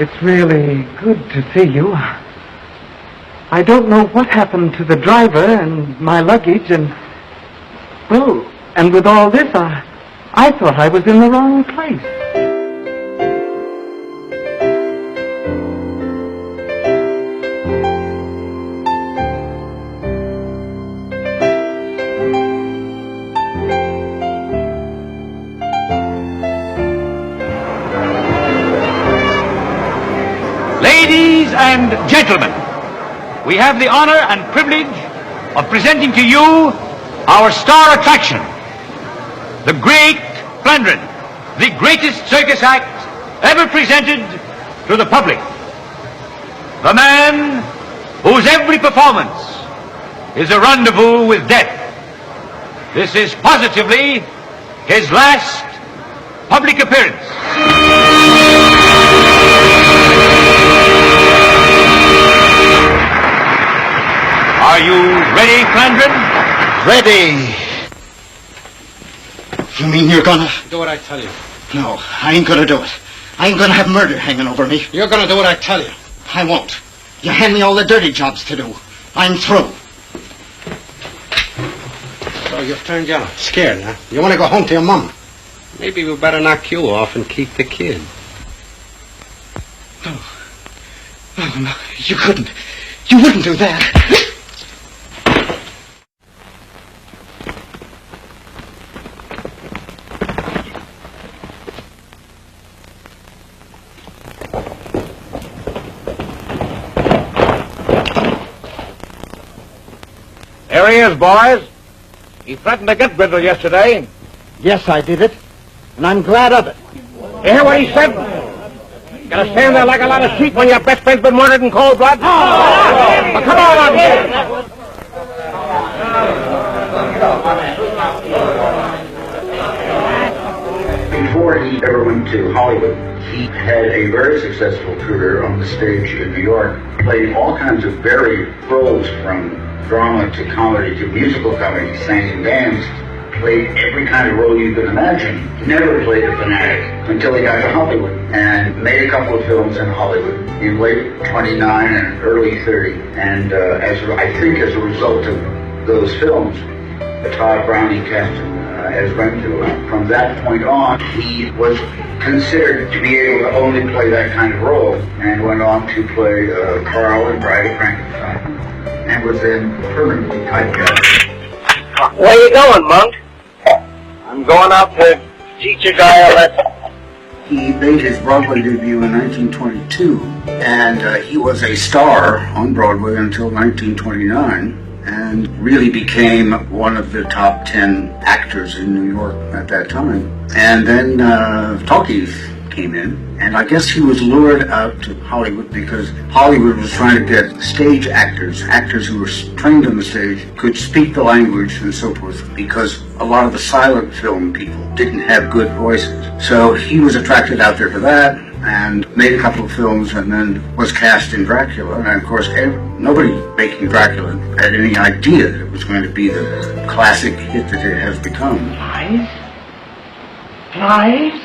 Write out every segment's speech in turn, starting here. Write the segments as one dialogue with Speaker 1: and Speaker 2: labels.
Speaker 1: It's really good to see you. I don't know what happened to the driver and my luggage and with all this, I thought I was in the wrong place.
Speaker 2: Ladies and gentlemen, we have the honor and privilege of presenting to you our star attraction, the Great Flandrin, the greatest circus act ever presented to the public. The man whose every performance is a rendezvous with death. This is positively his last public appearance. Are you ready, Flandrin?
Speaker 3: Ready. You mean you're gonna...
Speaker 4: Do what I tell you.
Speaker 3: No, I ain't gonna do it. I ain't gonna have murder hanging over me.
Speaker 4: You're gonna do what I tell you.
Speaker 3: I won't. You hand me all the dirty jobs to do. I'm through.
Speaker 4: So you've turned yellow. Scared, huh? You want to go home to your mama? Maybe we better knock you off and keep the kid.
Speaker 3: No. No, you couldn't. You wouldn't do that.
Speaker 2: There he is, boys. He threatened to get Brittle yesterday.
Speaker 1: Yes, I did it, and I'm glad of it.
Speaker 2: You hear what he said? Gonna stand there like a lot of sheep when your best friend's been murdered in cold blood? Oh, come on,
Speaker 5: Before he ever went to Hollywood, he had a very successful career on the stage in New York, playing all kinds of varied roles, from drama to comedy to musical comedy, sang and danced, played every kind of role you could imagine. Never played a fanatic until he got to Hollywood and made a couple of films in Hollywood in late 29 and early 30. And I think as a result of those films, Todd Browning cast him as Renfield. From that point on, he was considered to be able to only play that kind of role, and went on to play Carl in Bride of Frankenstein, and was then permanently typecast.
Speaker 6: Where you going, Monk? I'm going out to teach a guy a lesson.
Speaker 5: He made his Broadway debut in 1922, and he was a star on Broadway until 1929, and really became one of the top 10 actors in New York at that time. And then talkies came in, and I guess he was lured out to Hollywood because Hollywood was trying to get stage actors who were trained on the stage, could speak the language and so forth, because a lot of the silent film people didn't have good voices. So he was attracted out there for that, and made a couple of films, and then was cast in Dracula. And of course, nobody making Dracula had any idea that it was going to be the classic hit that it has become.
Speaker 6: Flies? Flies?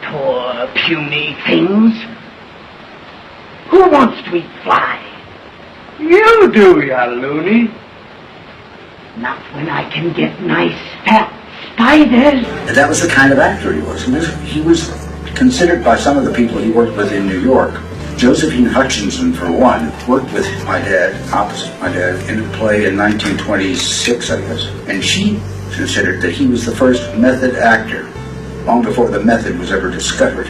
Speaker 6: Poor, puny things. Who wants to eat flies?
Speaker 1: You do, ya loony.
Speaker 6: Not when I can get nice, fat spiders.
Speaker 5: And that was the kind of actor he was. He was considered by some of the people he worked with in New York. Josephine Hutchinson, for one, worked with my dad, opposite my dad, in a play in 1926, I guess. And she considered that he was the first method actor, long before the method was ever discovered,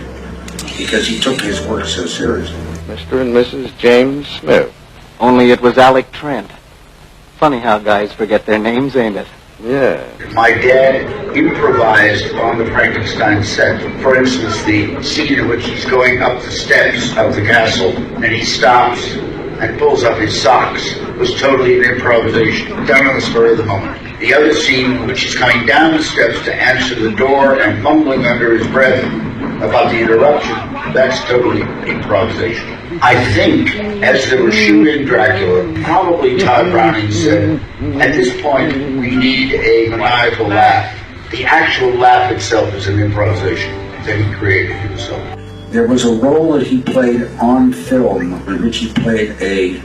Speaker 5: because he took his work so seriously.
Speaker 7: Mr. and Mrs. James Smith. Only it was Alec Trent. Funny how guys forget their names, ain't it?
Speaker 5: Yeah. My dad improvised on the Frankenstein set. For instance, the scene in which he's going up the steps of the castle and he stops and pulls up his socks was totally an improvisation, done on the spur of the moment. The other scene in which he's coming down the steps to answer the door and mumbling under his breath about the interruption, that's totally improvisation. I think, as they were shooting Dracula, probably Todd Browning said, at this point, we need a maniacal laugh. The actual laugh itself is an improvisation that he created himself. There was a role that he played on film in which he played a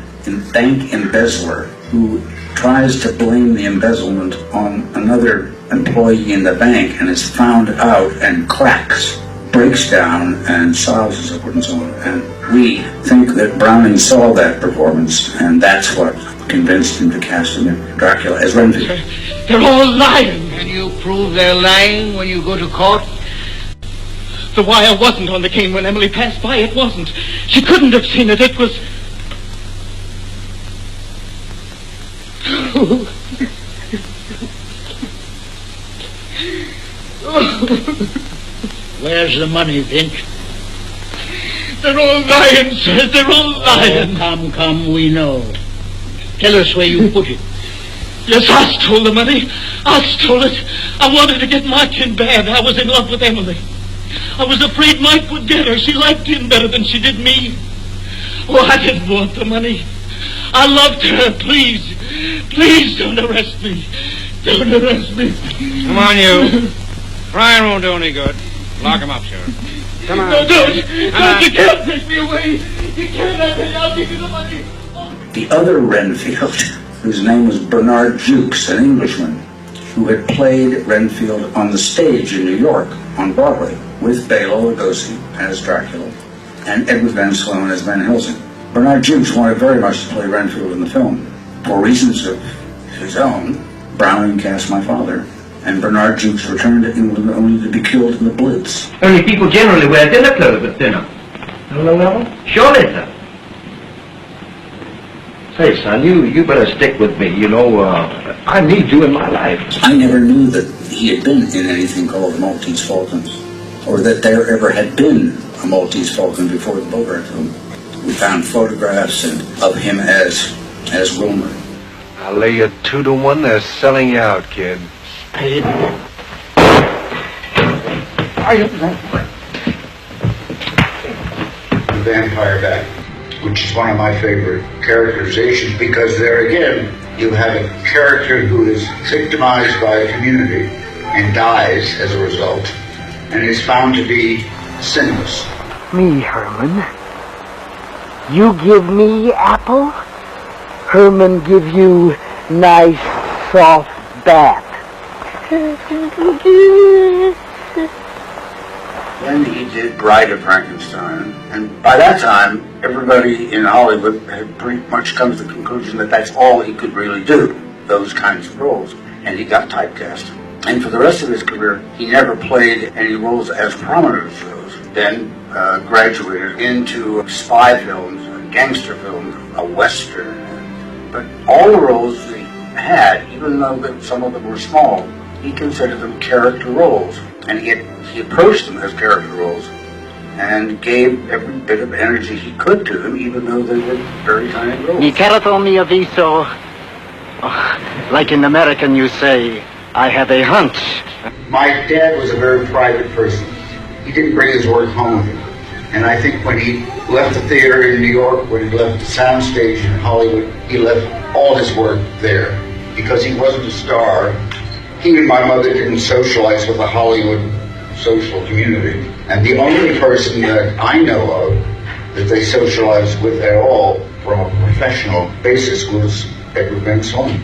Speaker 5: bank embezzler who tries to blame the embezzlement on another employee in the bank and is found out and cracks, breaks down, and solves his work and so on. And we think that Browning saw that performance, and that's what convinced him to cast him in Dracula as Renfield.
Speaker 3: They're all lying.
Speaker 8: Can you prove they're lying when you go to court?
Speaker 3: The wire wasn't on the cane when Emily passed by. It wasn't. She couldn't have seen it. It was...
Speaker 8: Where's the money, Vince?
Speaker 3: They're all lying, sir. They're all lying.
Speaker 8: Oh, come, we know. Tell us where you put it.
Speaker 3: Yes, I stole the money. I stole it. I wanted to get Mike in bed. I was in love with Emily. I was afraid Mike would get her. She liked him better than she did me. Oh, I didn't want the money. I loved her. Please, please don't arrest me. Don't arrest me.
Speaker 4: Come on, you. Frye won't do any good. Lock him up, Sheriff. Come on.
Speaker 3: No, don't. You can't take me away. You can't have me. I'll give you the money.
Speaker 5: The other Renfield, whose name was Bernard Jukes, an Englishman, who had played Renfield on the stage in New York, on Broadway, with Bela Lugosi as Dracula, and Edward Van Sloan as Van Helsing. Bernard Jukes wanted very much to play Renfield in the film. For reasons of his own, Browning cast my father, and Bernard Jukes returned to England only to be killed in the Blitz.
Speaker 2: Only people generally wear dinner clothes at dinner. No. Surely, sir. Say, son, you better stick with me. You know, I need you in my life.
Speaker 5: I never knew that he had been in anything called Maltese Falcons, or that there ever had been a Maltese Falcon before the Bogart film. We found photographs of him as Wilmer.
Speaker 9: I'll lay you 2 to 1. They're selling you out, kid.
Speaker 5: The Vampire Bat, which is one of my favorite characterizations, because there again, you have a character who is victimized by a community and dies as a result, and is found to be sinless.
Speaker 1: Me, Herman. You give me apple, Herman give you nice, soft bath.
Speaker 5: Then he did Bride of Frankenstein, and by that time, everybody in Hollywood had pretty much come to the conclusion that that's all he could really do, those kinds of roles, and he got typecast. And for the rest of his career, he never played any roles as prominent as those. Then graduated into spy films, gangster films, a western. But all the roles that he had, even though some of them were small, he considered them character roles. And yet he approached them as character roles and gave every bit of energy he could to them, even though they were very tiny roles.
Speaker 7: Mi carato mi aviso. Oh, like in American you say, I have a hunch.
Speaker 5: My dad was a very private person. He didn't bring his work home with him. And I think when he left the theater in New York, when he left the soundstage in Hollywood, he left all his work there because he wasn't a star. He and my mother didn't socialize with the Hollywood social community. And the only person that I know of that they socialized with at all from a professional basis was Edward Van Sloan.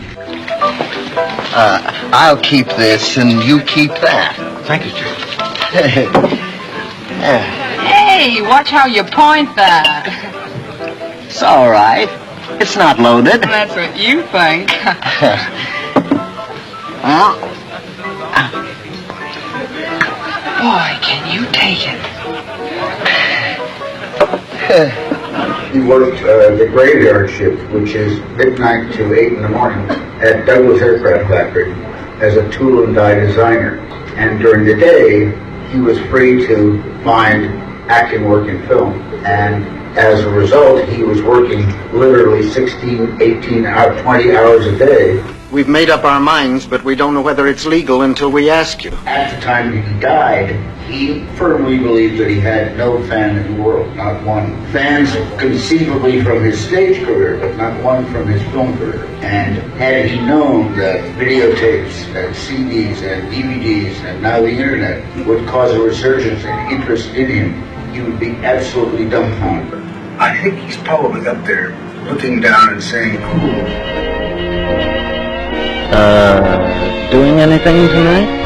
Speaker 10: I'll keep this and you keep that.
Speaker 2: Thank you, George.
Speaker 11: Hey, watch how you point that.
Speaker 10: It's all right. It's not loaded.
Speaker 11: That's what you think.
Speaker 10: Well,
Speaker 11: boy, can you take it.
Speaker 5: He worked the graveyard shift, which is midnight to 8 in the morning, at Douglas Aircraft Factory as a tool and die designer. And during the day, he was free to find acting work in film. And as a result, he was working literally 16, 18, 20 hours a day.
Speaker 7: We've made up our minds, but we don't know whether it's legal until we ask you.
Speaker 5: At the time he died, he firmly believed that he had no fan in the world, not one. Fans conceivably from his stage career, but not one from his film career. And had he known that videotapes and CDs and DVDs and now the internet would cause a resurgence in interest in him, he would be absolutely dumbfounded. I think he's probably up there looking down and saying, cool.
Speaker 7: Doing anything tonight?